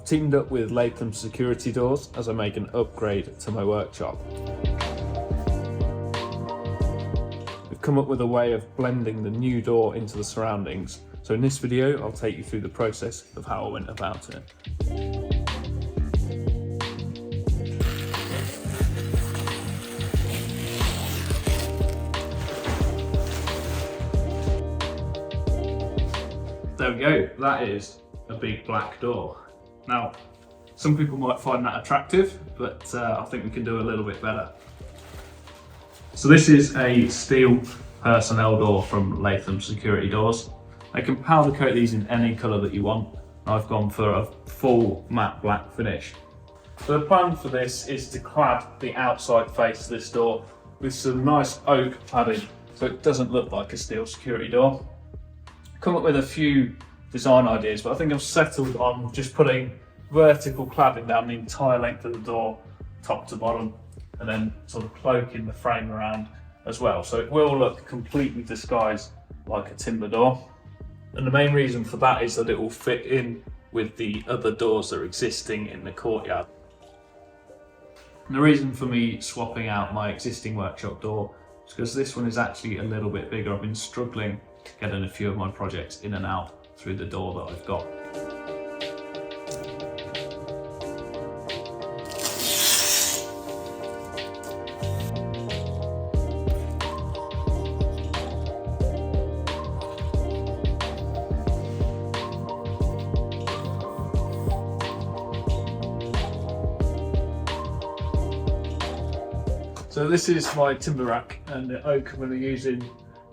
teamed up with Latham security doors as I make an upgrade to my workshop. We've come up with a way of blending the new door into the surroundings, so in this video I'll take you through the process of how I went about it. There we go, that is a big black door. Now, some people might find that attractive, but I think we can do a little bit better. So this is a steel personnel door from Latham security doors. They can powder coat these in any colour that you want. I've gone for a full matte black finish. So the plan for this is to clad the outside face of this door with some nice oak cladding so it doesn't look like a steel security door. Come up with a few design ideas, but I think I've settled on just putting vertical cladding down the entire length of the door, top to bottom, and then sort of cloaking the frame around as well. So it will look completely disguised like a timber door. And the main reason for that is that it will fit in with the other doors that are existing in the courtyard. And the reason for me swapping out my existing workshop door is because this one is actually a little bit bigger. I've been struggling getting a few of my projects in and out through the door that I've got. So this is my timber rack, and the oak I'm going to be using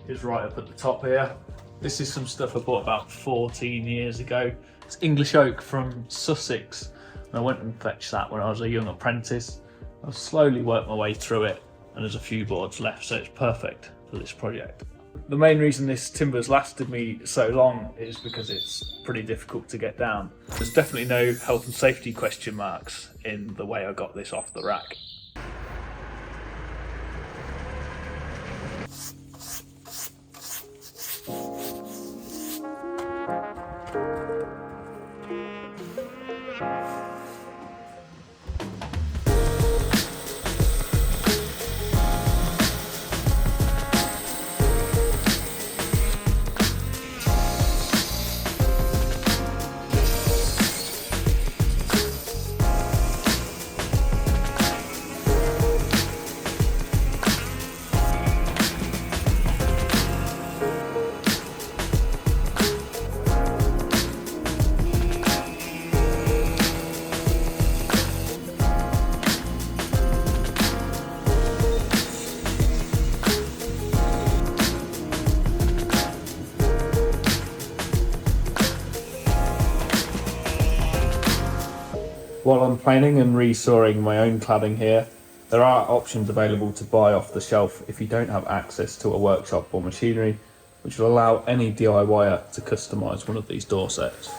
is right up at the top here. This is some stuff I bought about 14 years ago. It's English oak from Sussex, and I went and fetched that when I was a young apprentice. I've slowly worked my way through it, and there's a few boards left, so it's perfect for this project. The main reason this timber's lasted me so long is because it's pretty difficult to get down. There's definitely no health and safety question marks in the way I got this off the rack. While I'm planing and resawing my own cladding here, there are options available to buy off the shelf if you don't have access to a workshop or machinery, which will allow any DIYer to customise one of these door sets.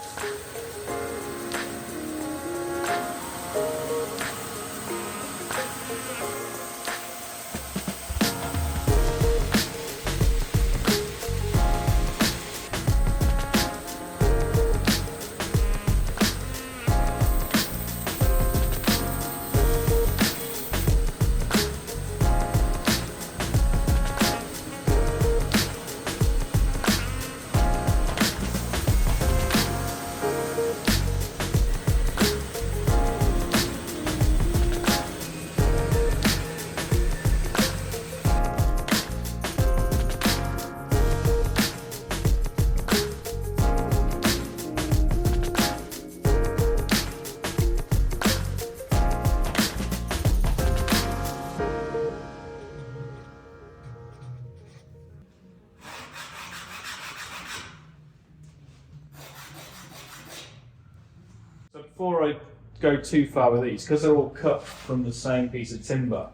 So before I go too far with these, because they're all cut from the same piece of timber,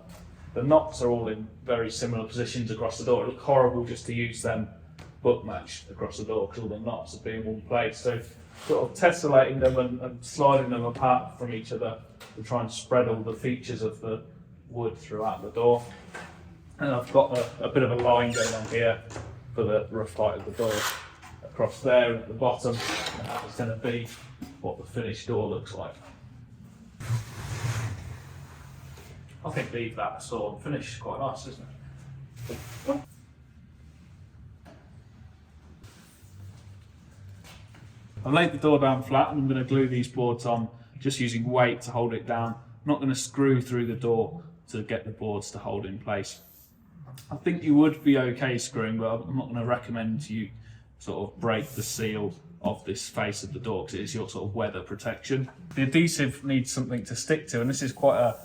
the knots are all in very similar positions across the door. It looked horrible just to use them butt matched across the door because all the knots would be in one place. So sort of tessellating them and sliding them apart from each other to try and spread all the features of the wood throughout the door. And I've got a bit of a line going on here for the rough height of the door across there and at the bottom, and that is going to be what the finished door looks like. I think leave that sort of finish quite nice, isn't it? I've laid the door down flat and I'm going to glue these boards on just using weight to hold it down. I'm not going to screw through the door to get the boards to hold in place. I think you would be okay screwing, but I'm not going to recommend you sort of break the seal of this face of the door because it is your sort of weather protection. The adhesive needs something to stick to, and this is quite a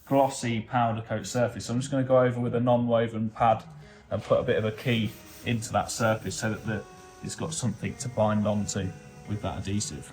glossy powder coat surface, so I'm just going to go over with a non-woven pad and put a bit of a key into that surface so that it's got something to bind onto with that adhesive.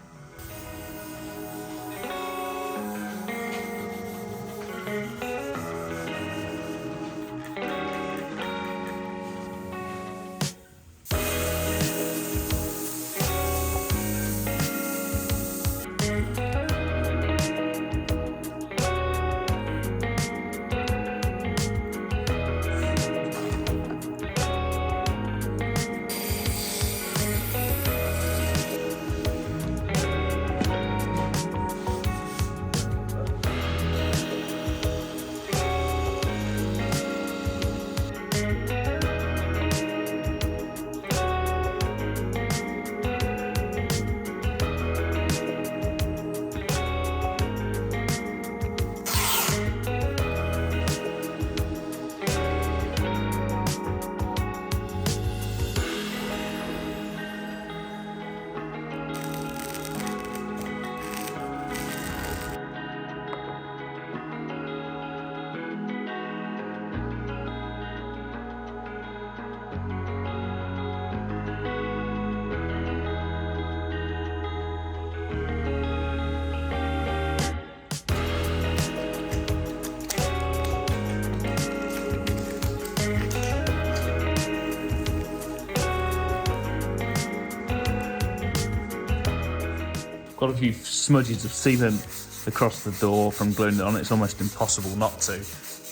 Got a few smudges of sealant across the door from gluing it on. It's almost impossible not to.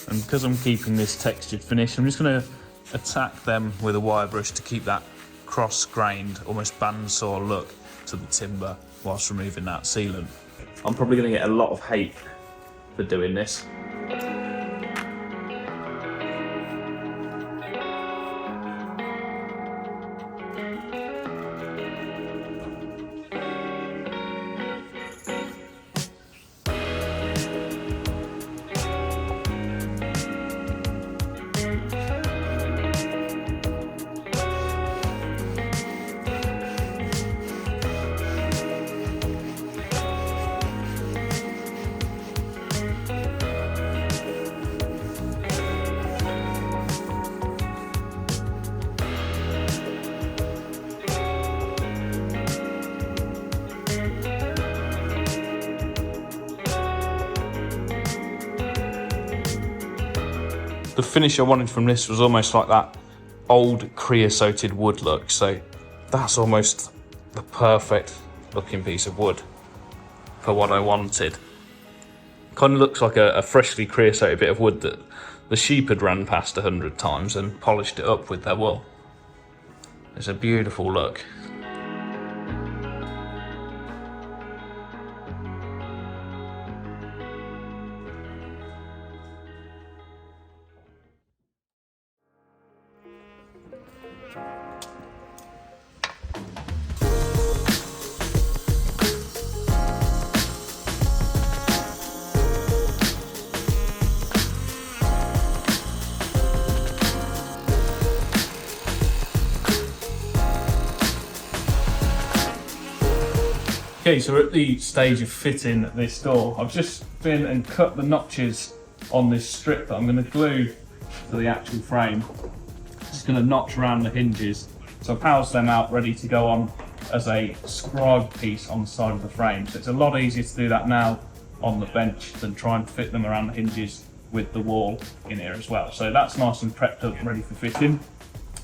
And because I'm keeping this textured finish, I'm just going to attack them with a wire brush to keep that cross-grained, almost bandsaw look to the timber whilst removing that sealant. I'm probably going to get a lot of hate for doing this. The finish I wanted from this was almost like that old creosoted wood look, so that's almost the perfect looking piece of wood for what I wanted. Kind of looks like a freshly creosoted bit of wood that the sheep had ran past 100 times and polished it up with their wool. It's a beautiful look. Okay, so we're at the stage of fitting this door. I've just been and cut the notches on this strip that I'm going to glue to the actual frame. Just going to notch around the hinges. So I've housed them out ready to go on as a scribe piece on the side of the frame. So it's a lot easier to do that now on the bench than try and fit them around the hinges with the wall in here as well. So that's nice and prepped up and ready for fitting.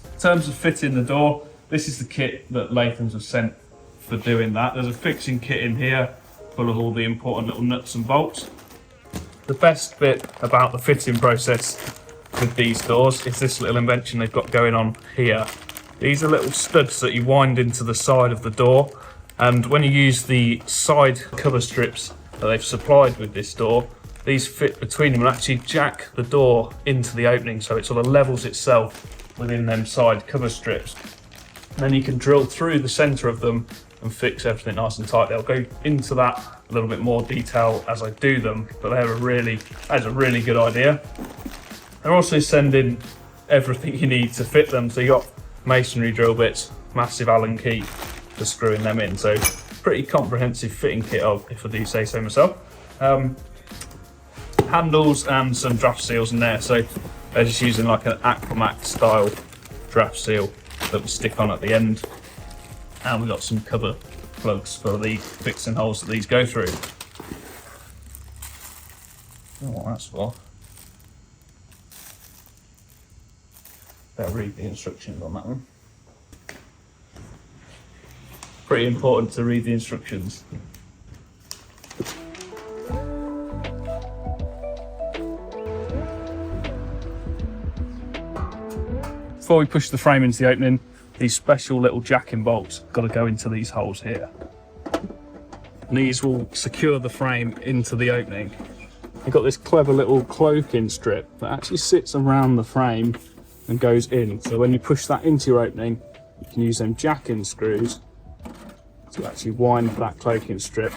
In terms of fitting the door, this is the kit that Lathams have sent for doing that. There's a fixing kit in here full of all the important little nuts and bolts. The best bit about the fitting process with these doors is this little invention they've got going on here. These are little studs that you wind into the side of the door And when you use the side cover strips that they've supplied with this door, these fit between them and actually jack the door into the opening, so it sort of levels itself within them side cover strips. And then you can drill through the centre of them and fix everything nice and tight. They'll go into that a little bit more detail as I do them, but that is a really good idea. They're also sending everything you need to fit them. So you got masonry drill bits, massive Allen key for screwing them in. So pretty comprehensive fitting kit, if I do say so myself. Handles and some draft seals in there. So they're just using like an Aquamax style draft seal that we stick on at the end. And we've got some cover plugs for the fixing holes that these go through. I don't know what that's for. Better read the instructions on that one. Pretty important to read the instructions. Before we push the frame into the opening, these special little jacking bolts got to go into these holes here. And these will secure the frame into the opening. You've got this clever little cloaking strip that actually sits around the frame and goes in. So when you push that into your opening, you can use them jacking screws to actually wind that cloaking strip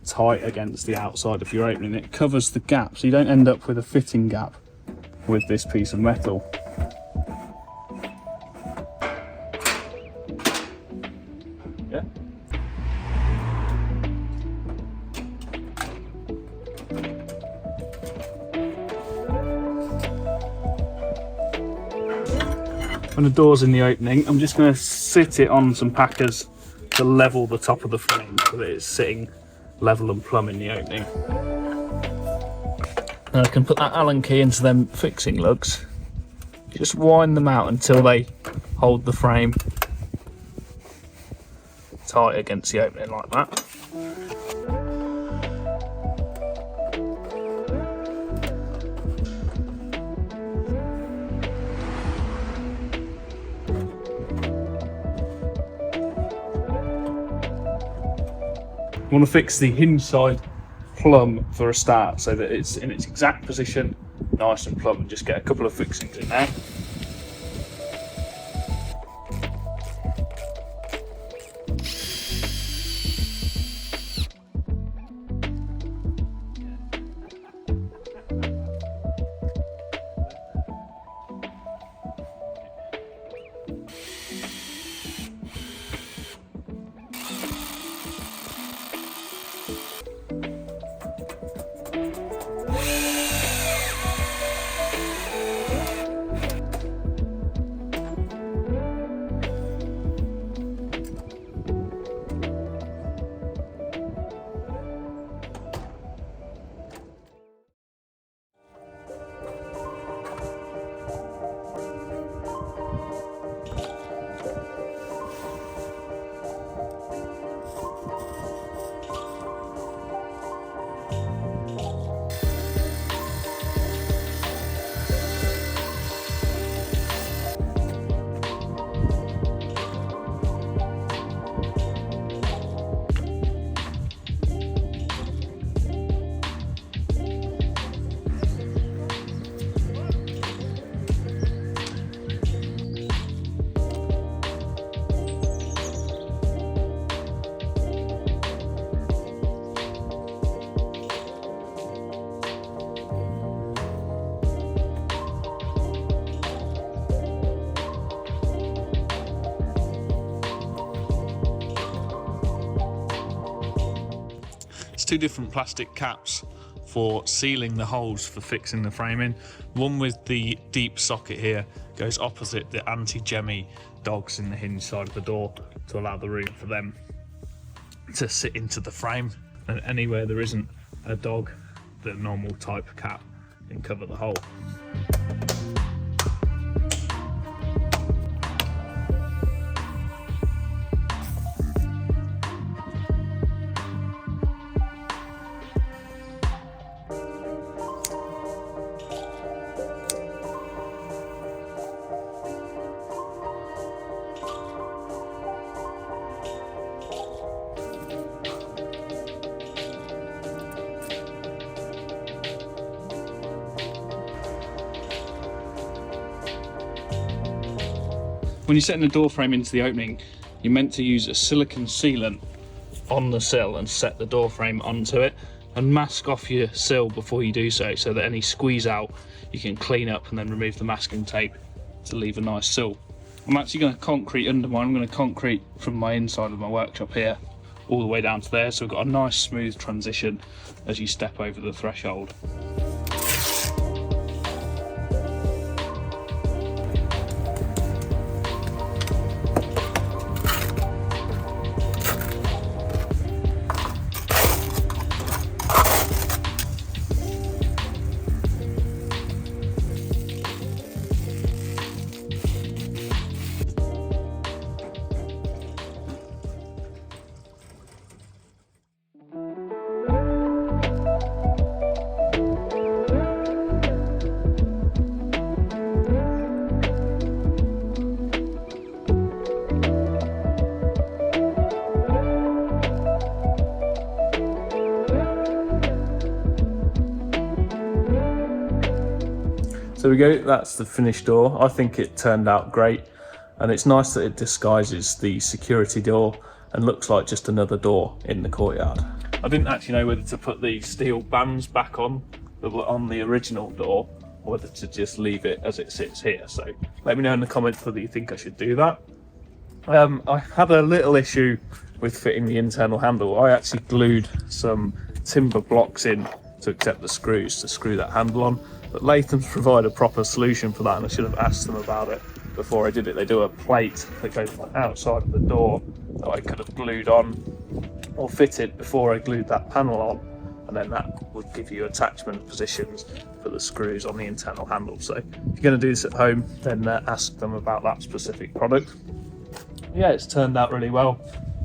tight against the outside of your opening. It covers the gap, so you don't end up with a fitting gap with this piece of metal. Yeah. When the door's in the opening, I'm just going to sit it on some packers to level the top of the frame so that it's sitting level and plumb in the opening. And I can put that Allen key into them fixing lugs. Just wind them out until they hold the frame tight against the opening like that. You want to fix the hinge side plumb for a start so that it's in its exact position, nice and plumb, and just get a couple of fixings in there. Two different plastic caps for sealing the holes for fixing the frame in. One with the deep socket here goes opposite the anti-jemmy dogs in the hinge side of the door to allow the room for them to sit into the frame, and anywhere there isn't a dog, the normal type cap can cover the hole. when you're setting the door frame into the opening, you're meant to use a silicone sealant on the sill and set the door frame onto it, and mask off your sill before you do so, so that any squeeze out you can clean up and then remove the masking tape to leave a nice sill. I'm actually going to concrete under mine. I'm going to concrete from my inside of my workshop here all the way down to there, so we've got a nice smooth transition as you step over the threshold. So we go, that's the finished door. I think it turned out great, and it's nice that it disguises the security door and looks like just another door in the courtyard. I didn't actually know whether to put the steel bands back on the original door, or whether to just leave it as it sits here. So let me know in the comments whether you think I should do that. I had a little issue with fitting the internal handle. I actually glued some timber blocks in to accept the screws to screw that handle on. But Lathams provide a proper solution for that, and I should have asked them about it before I did it. They do a plate that goes outside of the door that I could have glued on or fitted before I glued that panel on, and then that would give you attachment positions for the screws on the internal handle. So if you're going to do this at home, then ask them about that specific product. Yeah, it's turned out really well.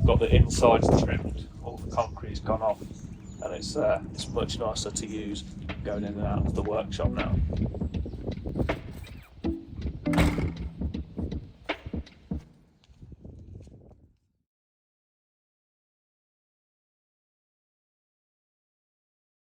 Got the insides trimmed, all the concrete's gone off, and it's much nicer to use going in and out of the workshop now.